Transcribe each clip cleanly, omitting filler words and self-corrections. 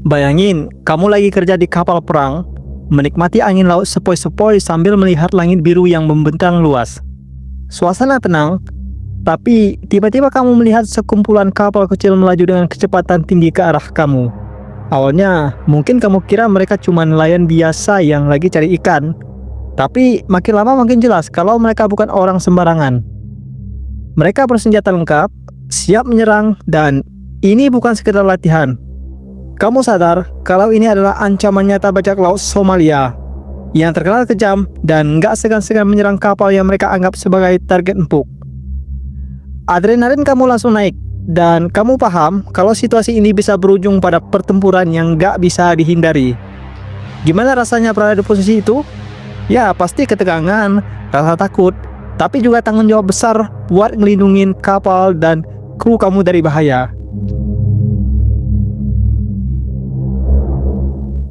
Bayangin, kamu lagi kerja di kapal perang, menikmati angin laut sepoi-sepoi sambil melihat langit biru yang membentang luas. Suasana tenang, tapi tiba-tiba kamu melihat sekumpulan kapal kecil melaju dengan kecepatan tinggi ke arah kamu. Awalnya, mungkin kamu kira mereka cuma nelayan biasa yang lagi cari ikan. Tapi makin lama makin jelas kalau mereka bukan orang sembarangan. Mereka bersenjata lengkap, siap menyerang, dan ini bukan sekedar latihan. Kamu sadar kalau ini adalah ancaman nyata bajak laut Somalia yang terkenal kejam dan nggak segan-segan menyerang kapal yang mereka anggap sebagai target empuk. Adrenalin kamu langsung naik, dan kamu paham kalau situasi ini bisa berujung pada pertempuran yang nggak bisa dihindari. Gimana rasanya berada di posisi itu? Ya, pasti ketegangan, rasa takut, tapi juga tanggung jawab besar buat ngelindungin kapal dan kru kamu dari bahaya.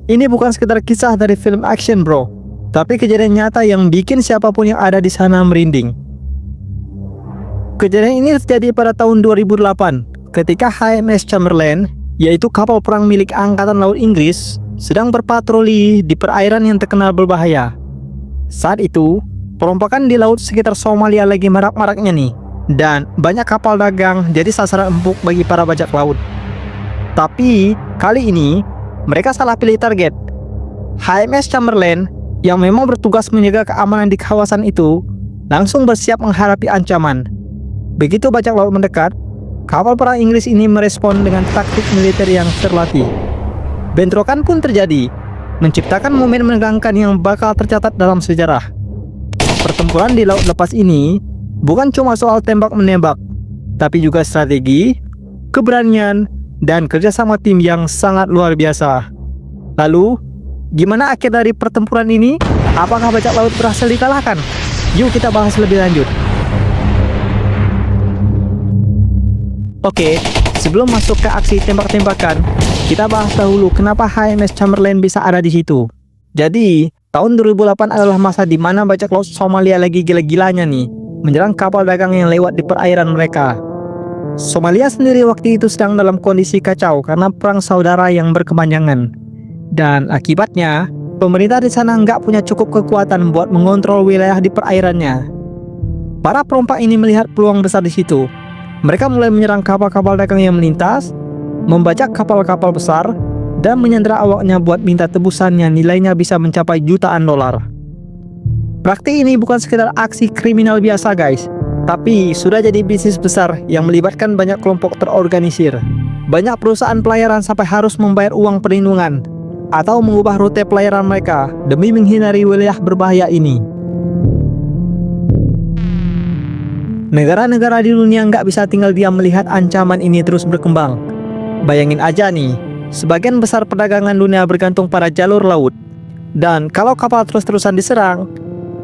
Ini bukan sekedar kisah dari film action bro, tapi kejadian nyata yang bikin siapapun yang ada di sana merinding. Kejadian ini terjadi pada tahun 2008 ketika HMS Chamberlain, yaitu kapal perang milik Angkatan Laut Inggris, sedang berpatroli di perairan yang terkenal berbahaya. Saat itu, perombakan di laut sekitar Somalia lagi marak-maraknya nih, dan banyak kapal dagang jadi sasaran empuk bagi para bajak laut. Tapi kali ini mereka salah pilih target. HMS Chamberlain yang memang bertugas menjaga keamanan di kawasan itu langsung bersiap menghadapi ancaman. Begitu bajak laut mendekat, kapal perang Inggris ini merespon dengan taktik militer yang terlatih. Bentrokan pun terjadi, menciptakan momen menegangkan yang bakal tercatat dalam sejarah. Pertempuran di laut lepas ini bukan cuma soal tembak-menembak, tapi juga strategi, keberanian, dan kerjasama tim yang sangat luar biasa. Lalu, gimana akhir dari pertempuran ini? Apakah bajak laut berhasil dikalahkan? Yuk kita bahas lebih lanjut. Oke, sebelum masuk ke aksi tembak-tembakan, kita bahas dahulu kenapa HMS Chamberlain bisa ada di situ. Jadi, tahun 2008 adalah masa di mana bajak laut Somalia lagi gila-gilanya nih, menyerang kapal dagang yang lewat di perairan mereka. Somalia sendiri waktu itu sedang dalam kondisi kacau karena perang saudara yang berkepanjangan. Dan akibatnya, pemerintah di sana nggak punya cukup kekuatan buat mengontrol wilayah di perairannya. Para perompak ini melihat peluang besar di situ. Mereka mulai menyerang kapal-kapal dagang yang melintas, membajak kapal-kapal besar, dan menyandera awaknya buat minta tebusan yang nilainya bisa mencapai jutaan dolar. Praktik ini bukan sekedar aksi kriminal biasa guys, tapi sudah jadi bisnis besar yang melibatkan banyak kelompok terorganisir. Banyak perusahaan pelayaran sampai harus membayar uang perlindungan atau mengubah rute pelayaran mereka demi menghindari wilayah berbahaya ini. Negara-negara di dunia nggak bisa tinggal diam melihat ancaman ini terus berkembang. Bayangin aja nih, sebagian besar perdagangan dunia bergantung pada jalur laut. Dan kalau kapal terus-terusan diserang,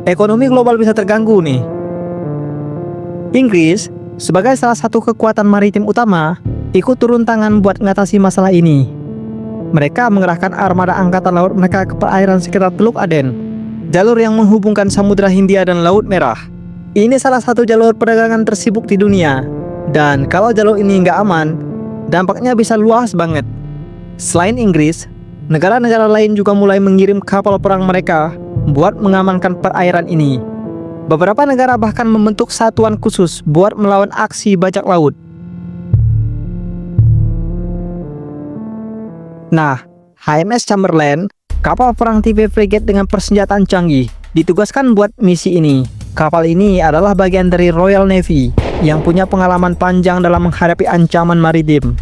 ekonomi global bisa terganggu nih. Inggris, sebagai salah satu kekuatan maritim utama, ikut turun tangan buat mengatasi masalah ini. Mereka mengerahkan armada angkatan laut mereka ke perairan sekitar Teluk Aden, jalur yang menghubungkan Samudra Hindia dan Laut Merah. Ini salah satu jalur perdagangan tersibuk di dunia, dan kalau jalur ini nggak aman, dampaknya bisa luas banget. Selain Inggris, negara-negara lain juga mulai mengirim kapal perang mereka buat mengamankan perairan ini. Beberapa negara bahkan membentuk satuan khusus buat melawan aksi bajak laut. Nah, HMS Chamberlain, kapal perang TV frigate dengan persenjataan canggih, ditugaskan buat misi ini. Kapal ini adalah bagian dari Royal Navy yang punya pengalaman panjang dalam menghadapi ancaman maritim.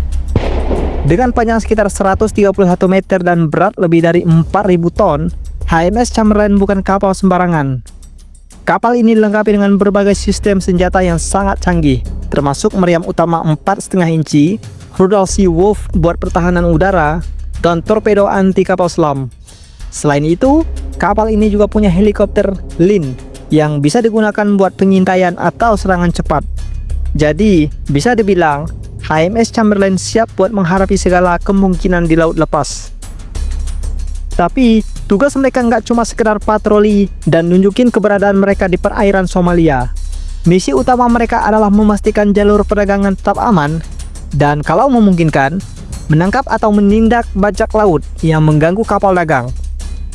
Dengan panjang sekitar 131 meter dan berat lebih dari 4.000 ton, HMS Chamberlain bukan kapal sembarangan. Kapal ini dilengkapi dengan berbagai sistem senjata yang sangat canggih, termasuk meriam utama 4,5 inci, rudal Seawolf buat pertahanan udara, dan torpedo anti kapal selam. Selain itu, kapal ini juga punya helikopter Lynn yang bisa digunakan buat pengintaian atau serangan cepat. Jadi, bisa dibilang HMS Chamberlain siap buat menghadapi segala kemungkinan di laut lepas. Tapi, tugas mereka nggak cuma sekedar patroli dan nunjukin keberadaan mereka di perairan Somalia. Misi utama mereka adalah memastikan jalur perdagangan tetap aman, dan kalau memungkinkan, menangkap atau menindak bajak laut yang mengganggu kapal dagang.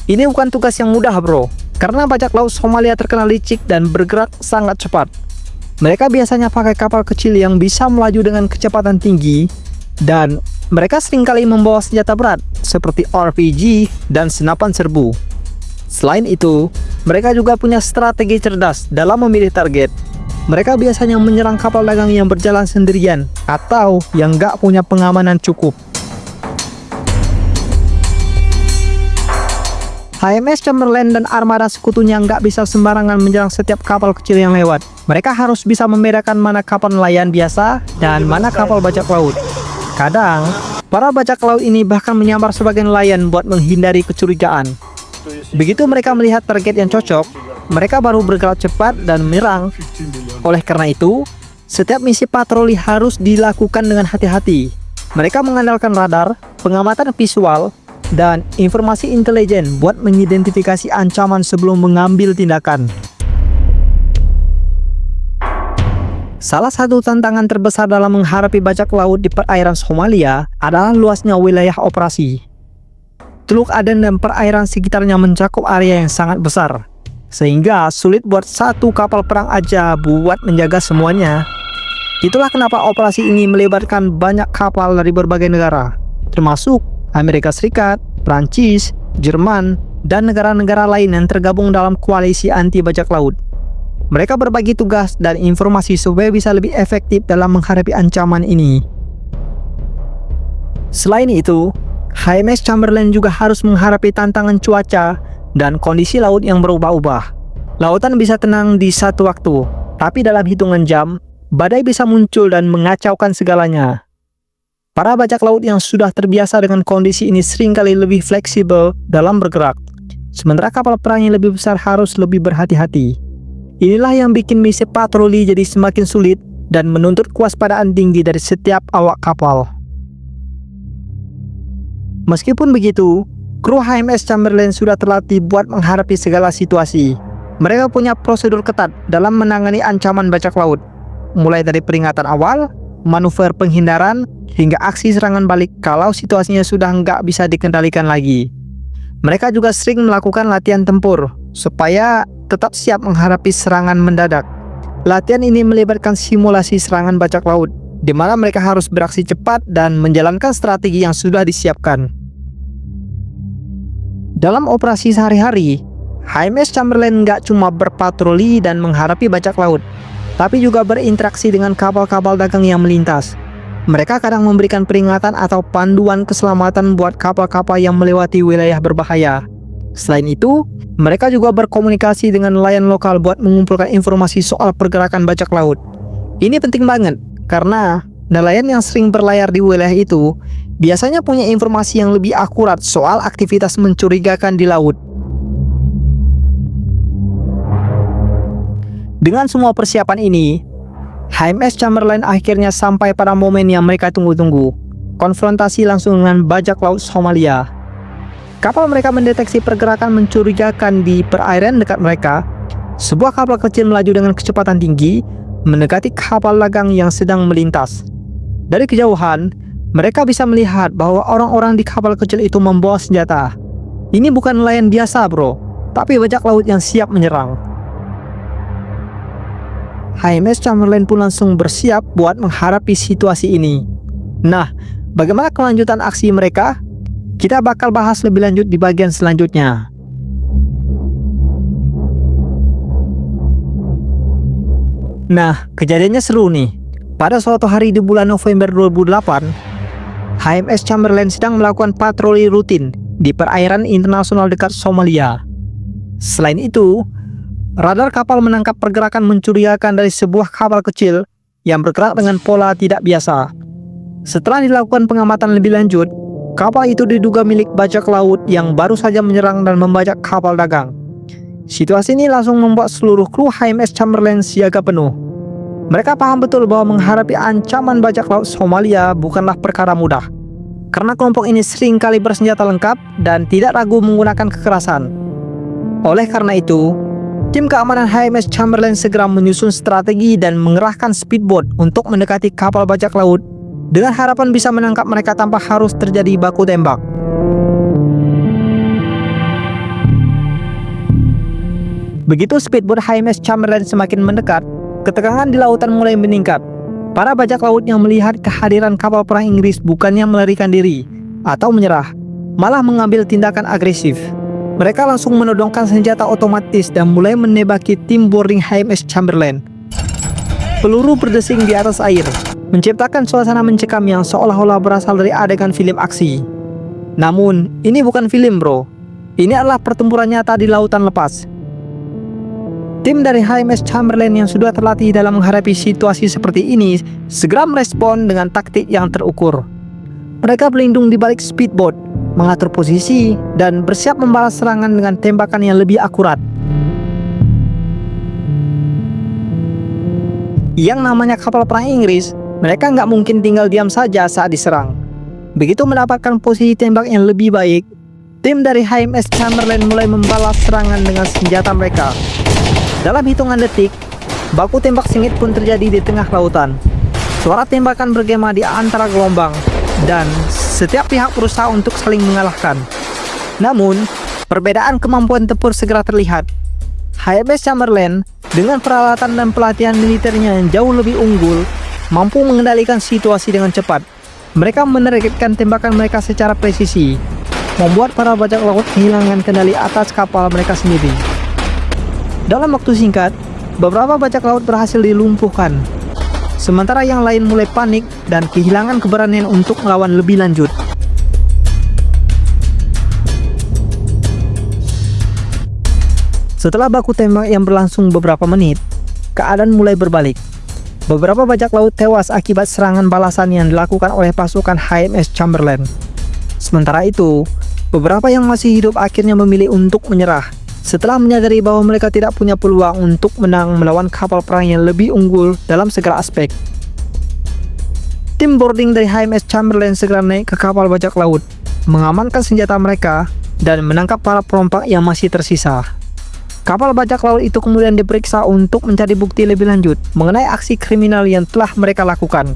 Ini bukan tugas yang mudah bro, karena bajak laut Somalia terkenal licik dan bergerak sangat cepat. Mereka biasanya pakai kapal kecil yang bisa melaju dengan kecepatan tinggi, dan mereka seringkali membawa senjata berat seperti RPG dan senapan serbu. Selain itu, mereka juga punya strategi cerdas dalam memilih target. Mereka biasanya menyerang kapal dagang yang berjalan sendirian atau yang nggak punya pengamanan cukup. HMS Chamberlain dan armada sekutunya nggak bisa sembarangan menyerang setiap kapal kecil yang lewat. Mereka harus bisa membedakan mana kapal nelayan biasa dan mana kapal bajak laut. Kadang, para bajak laut ini bahkan menyamar sebagai nelayan buat menghindari kecurigaan. Begitu mereka melihat target yang cocok, mereka baru bergerak cepat dan menyerang. Oleh karena itu, setiap misi patroli harus dilakukan dengan hati-hati. Mereka mengandalkan radar, pengamatan visual, dan informasi intelijen buat mengidentifikasi ancaman sebelum mengambil tindakan. Salah satu tantangan terbesar dalam menghadapi bajak laut di perairan Somalia adalah luasnya wilayah operasi. Teluk Aden dan perairan sekitarnya mencakup area yang sangat besar, sehingga sulit buat satu kapal perang aja buat menjaga semuanya. Itulah kenapa operasi ini melibatkan banyak kapal dari berbagai negara, termasuk Amerika Serikat, Prancis, Jerman, dan negara-negara lain yang tergabung dalam koalisi anti bajak laut. Mereka berbagi tugas dan informasi supaya bisa lebih efektif dalam menghadapi ancaman ini. Selain itu, HMS Chamberlain juga harus menghadapi tantangan cuaca dan kondisi laut yang berubah-ubah. Lautan bisa tenang di satu waktu, tapi dalam hitungan jam, badai bisa muncul dan mengacaukan segalanya. Para bajak laut yang sudah terbiasa dengan kondisi ini seringkali lebih fleksibel dalam bergerak, sementara kapal perang yang lebih besar harus lebih berhati-hati. Inilah yang bikin misi patroli jadi semakin sulit dan menuntut kewaspadaan tinggi dari setiap awak kapal. Meskipun begitu, kru HMS Chamberlain sudah terlatih buat menghadapi segala situasi. Mereka punya prosedur ketat dalam menangani ancaman bajak laut, mulai dari peringatan awal, manuver penghindaran, hingga aksi serangan balik kalau situasinya sudah nggak bisa dikendalikan lagi. Mereka juga sering melakukan latihan tempur, supaya tetap siap menghadapi serangan mendadak. Latihan ini melibatkan simulasi serangan bajak laut, di mana mereka harus beraksi cepat dan menjalankan strategi yang sudah disiapkan. Dalam operasi sehari-hari, HMS Chamberlain nggak cuma berpatroli dan menghadapi bajak laut, tapi juga berinteraksi dengan kapal-kapal dagang yang melintas. Mereka kadang memberikan peringatan atau panduan keselamatan buat kapal-kapal yang melewati wilayah berbahaya. Selain itu, mereka juga berkomunikasi dengan nelayan lokal buat mengumpulkan informasi soal pergerakan bajak laut. Ini penting banget, karena nelayan yang sering berlayar di wilayah itu biasanya punya informasi yang lebih akurat soal aktivitas mencurigakan di laut. Dengan semua persiapan ini, HMS Chamberlain akhirnya sampai pada momen yang mereka tunggu-tunggu, konfrontasi langsung dengan bajak laut Somalia. Kapal mereka mendeteksi pergerakan mencurigakan di perairan dekat mereka. Sebuah kapal kecil melaju dengan kecepatan tinggi mendekati kapal dagang yang sedang melintas. Dari kejauhan, mereka bisa melihat bahwa orang-orang di kapal kecil itu membawa senjata. Ini bukan nelayan biasa bro, tapi bajak laut yang siap menyerang. HMS Chamberlain pun langsung bersiap buat menghadapi situasi ini. Nah, bagaimana kelanjutan aksi mereka? Kita bakal bahas lebih lanjut di bagian selanjutnya. Nah, kejadiannya seru nih. Pada suatu hari di bulan November 2008, HMS Chamberlain sedang melakukan patroli rutin di perairan internasional dekat Somalia. Selain itu, radar kapal menangkap pergerakan mencurigakan dari sebuah kapal kecil yang bergerak dengan pola tidak biasa. Setelah dilakukan pengamatan lebih lanjut, kapal itu diduga milik bajak laut yang baru saja menyerang dan membajak kapal dagang. Situasi ini langsung membuat seluruh kru HMS Chamberlain siaga penuh. Mereka paham betul bahwa menghadapi ancaman bajak laut Somalia bukanlah perkara mudah, karena kelompok ini sering kali bersenjata lengkap dan tidak ragu menggunakan kekerasan. Oleh karena itu, tim keamanan HMS Chamberlain segera menyusun strategi dan mengerahkan speedboat untuk mendekati kapal bajak laut dengan harapan bisa menangkap mereka tanpa harus terjadi baku tembak. Begitu speedboat HMS Chamberlain semakin mendekat, ketegangan di lautan mulai meningkat. Para bajak laut yang melihat kehadiran kapal perang Inggris bukannya melarikan diri atau menyerah, malah mengambil tindakan agresif. Mereka langsung menodongkan senjata otomatis dan mulai menembaki tim boarding HMS Chamberlain. Peluru berdesing di atas air, menciptakan suasana mencekam yang seolah-olah berasal dari adegan film aksi. Namun, ini bukan film, bro. Ini adalah pertempuran nyata di lautan lepas. Tim dari HMS Chamberlain yang sudah terlatih dalam menghadapi situasi seperti ini segera merespon dengan taktik yang terukur. Mereka berlindung di balik speedboat, mengatur posisi, dan bersiap membalas serangan dengan tembakan yang lebih akurat. Yang namanya kapal perang Inggris, mereka nggak mungkin tinggal diam saja saat diserang. Begitu mendapatkan posisi tembak yang lebih baik, tim dari HMS Chamberlain mulai membalas serangan dengan senjata mereka. Dalam hitungan detik, baku tembak sengit pun terjadi di tengah lautan. Suara tembakan bergema di antara gelombang, dan setiap pihak berusaha untuk saling mengalahkan. Namun, perbedaan kemampuan tempur segera terlihat. HMS Chamberlain dengan peralatan dan pelatihan militernya yang jauh lebih unggul, mampu mengendalikan situasi dengan cepat. Mereka menargetkan tembakan mereka secara presisi, membuat para bajak laut kehilangan kendali atas kapal mereka sendiri. Dalam waktu singkat, beberapa bajak laut berhasil dilumpuhkan, sementara yang lain mulai panik dan kehilangan keberanian untuk melawan lebih lanjut. Setelah baku tembak yang berlangsung beberapa menit, keadaan mulai berbalik. Beberapa bajak laut tewas akibat serangan balasan yang dilakukan oleh pasukan HMS Chamberlain. Sementara itu, beberapa yang masih hidup akhirnya memilih untuk menyerah setelah menyadari bahwa mereka tidak punya peluang untuk menang melawan kapal perang yang lebih unggul dalam segala aspek. Tim boarding dari HMS Chamberlain segera naik ke kapal bajak laut, mengamankan senjata mereka, dan menangkap para perompak yang masih tersisa. Kapal bajak laut itu kemudian diperiksa untuk mencari bukti lebih lanjut mengenai aksi kriminal yang telah mereka lakukan.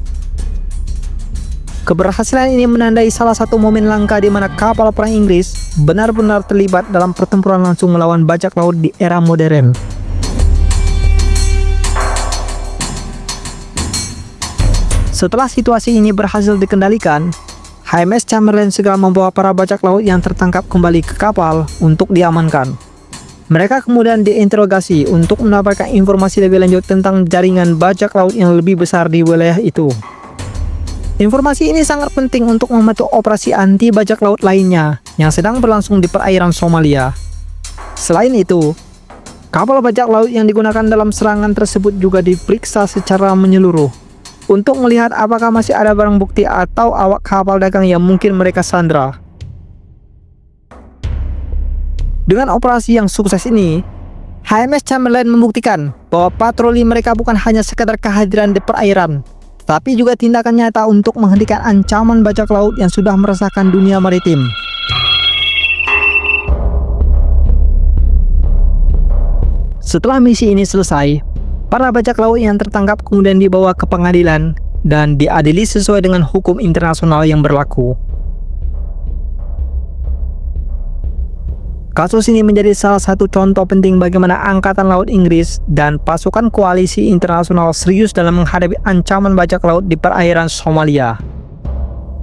Keberhasilan ini menandai salah satu momen langka di mana kapal perang Inggris benar-benar terlibat dalam pertempuran langsung melawan bajak laut di era modern. Setelah situasi ini berhasil dikendalikan, HMS Chamberlain segera membawa para bajak laut yang tertangkap kembali ke kapal untuk diamankan. Mereka kemudian diinterogasi untuk mendapatkan informasi lebih lanjut tentang jaringan bajak laut yang lebih besar di wilayah itu. Informasi ini sangat penting untuk membantu operasi anti bajak laut lainnya yang sedang berlangsung di perairan Somalia. Selain itu, kapal bajak laut yang digunakan dalam serangan tersebut juga diperiksa secara menyeluruh untuk melihat apakah masih ada barang bukti atau awak kapal dagang yang mungkin mereka sandra. Dengan operasi yang sukses ini, HMS Chamberlain membuktikan bahwa patroli mereka bukan hanya sekadar kehadiran di perairan, tapi juga tindakan nyata untuk menghentikan ancaman bajak laut yang sudah meresahkan dunia maritim. Setelah misi ini selesai, para bajak laut yang tertangkap kemudian dibawa ke pengadilan dan diadili sesuai dengan hukum internasional yang berlaku. Kasus ini menjadi salah satu contoh penting bagaimana Angkatan Laut Inggris dan pasukan koalisi internasional serius dalam menghadapi ancaman bajak laut di perairan Somalia.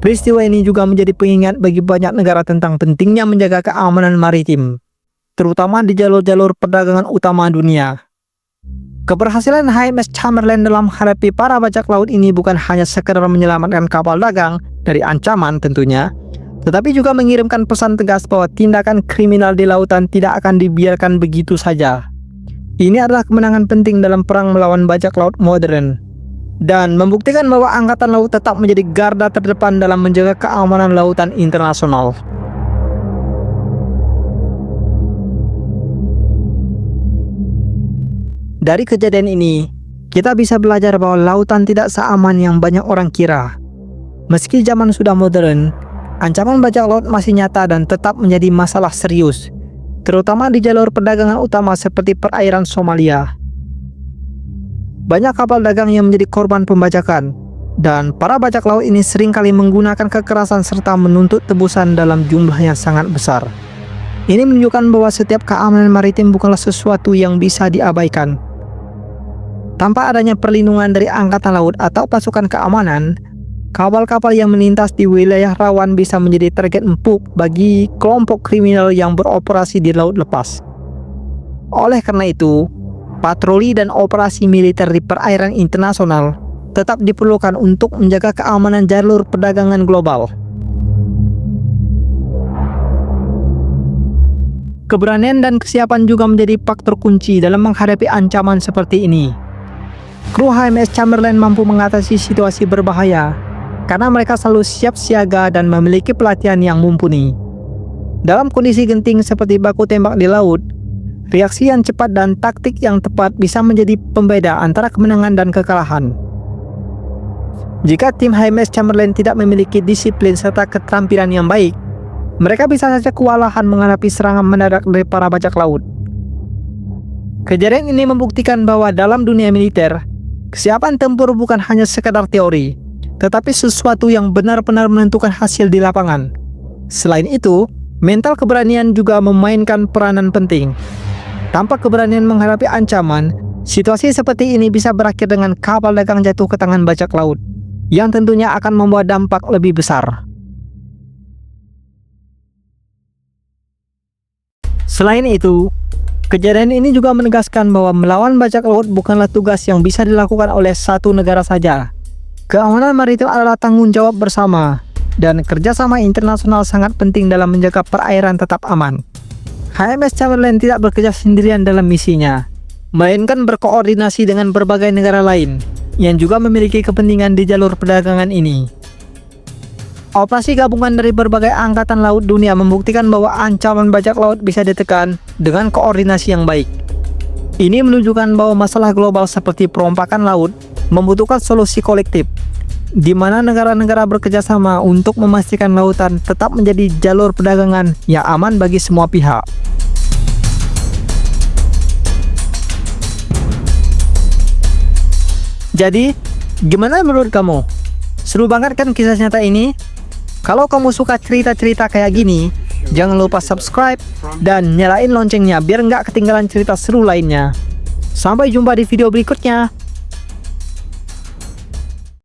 Peristiwa ini juga menjadi pengingat bagi banyak negara tentang pentingnya menjaga keamanan maritim, terutama di jalur-jalur perdagangan utama dunia. Keberhasilan HMS Chamberlain dalam menghadapi para bajak laut ini bukan hanya sekedar menyelamatkan kapal dagang dari ancaman tentunya, tetapi juga mengirimkan pesan tegas bahwa tindakan kriminal di lautan tidak akan dibiarkan begitu saja. Ini adalah kemenangan penting dalam perang melawan bajak laut modern, dan membuktikan bahwa Angkatan Laut tetap menjadi garda terdepan dalam menjaga keamanan lautan internasional. Dari kejadian ini, kita bisa belajar bahwa lautan tidak seaman yang banyak orang kira. Meski zaman sudah modern, ancaman bajak laut masih nyata dan tetap menjadi masalah serius, terutama di jalur perdagangan utama seperti perairan Somalia. Banyak kapal dagang yang menjadi korban pembajakan, Dan para bajak laut ini seringkali menggunakan kekerasan serta menuntut tebusan dalam jumlah yang sangat besar. Ini menunjukkan bahwa setiap keamanan maritim bukanlah sesuatu yang bisa diabaikan. Tanpa adanya perlindungan dari angkatan laut atau pasukan keamanan, kapal-kapal yang melintas di wilayah rawan bisa menjadi target empuk bagi kelompok kriminal yang beroperasi di laut lepas. Oleh karena itu, patroli dan operasi militer di perairan internasional tetap diperlukan untuk menjaga keamanan jalur perdagangan global. Keberanian dan kesiapan juga menjadi faktor kunci dalam menghadapi ancaman seperti ini. Kru HMS Chamberlain mampu mengatasi situasi berbahaya karena mereka selalu siap siaga dan memiliki pelatihan yang mumpuni. Dalam kondisi genting seperti baku tembak di laut, reaksi yang cepat dan taktik yang tepat bisa menjadi pembeda antara kemenangan dan kekalahan. Jika tim HMS Chamberlain tidak memiliki disiplin serta keterampilan yang baik, mereka bisa saja kewalahan menghadapi serangan mendadak dari para bajak laut. Kejadian ini membuktikan bahwa dalam dunia militer, kesiapan tempur bukan hanya sekadar teori, tetapi sesuatu yang benar-benar menentukan hasil di lapangan. Selain itu, mental keberanian juga memainkan peranan penting. Tanpa keberanian menghadapi ancaman, situasi seperti ini bisa berakhir dengan kapal dagang jatuh ke tangan bajak laut, yang tentunya akan membawa dampak lebih besar. Selain itu, kejadian ini juga menegaskan bahwa melawan bajak laut bukanlah tugas yang bisa dilakukan oleh satu negara saja. Keamanan maritim adalah tanggung jawab bersama, dan kerjasama internasional sangat penting dalam menjaga perairan tetap aman. HMS Chamberlain tidak bekerja sendirian dalam misinya, melainkan berkoordinasi dengan berbagai negara lain yang juga memiliki kepentingan di jalur perdagangan ini. Operasi gabungan dari berbagai angkatan laut dunia membuktikan bahwa ancaman bajak laut bisa ditekan dengan koordinasi yang baik. Ini menunjukkan bahwa masalah global seperti perompakan laut membutuhkan solusi kolektif, di mana negara-negara bekerjasama untuk memastikan lautan tetap menjadi jalur perdagangan yang aman bagi semua pihak. Jadi, gimana menurut kamu? Seru banget kan kisah nyata ini? Kalau kamu suka cerita-cerita kayak gini, jangan lupa subscribe dan nyalain loncengnya biar nggak ketinggalan cerita seru lainnya. Sampai jumpa di video berikutnya.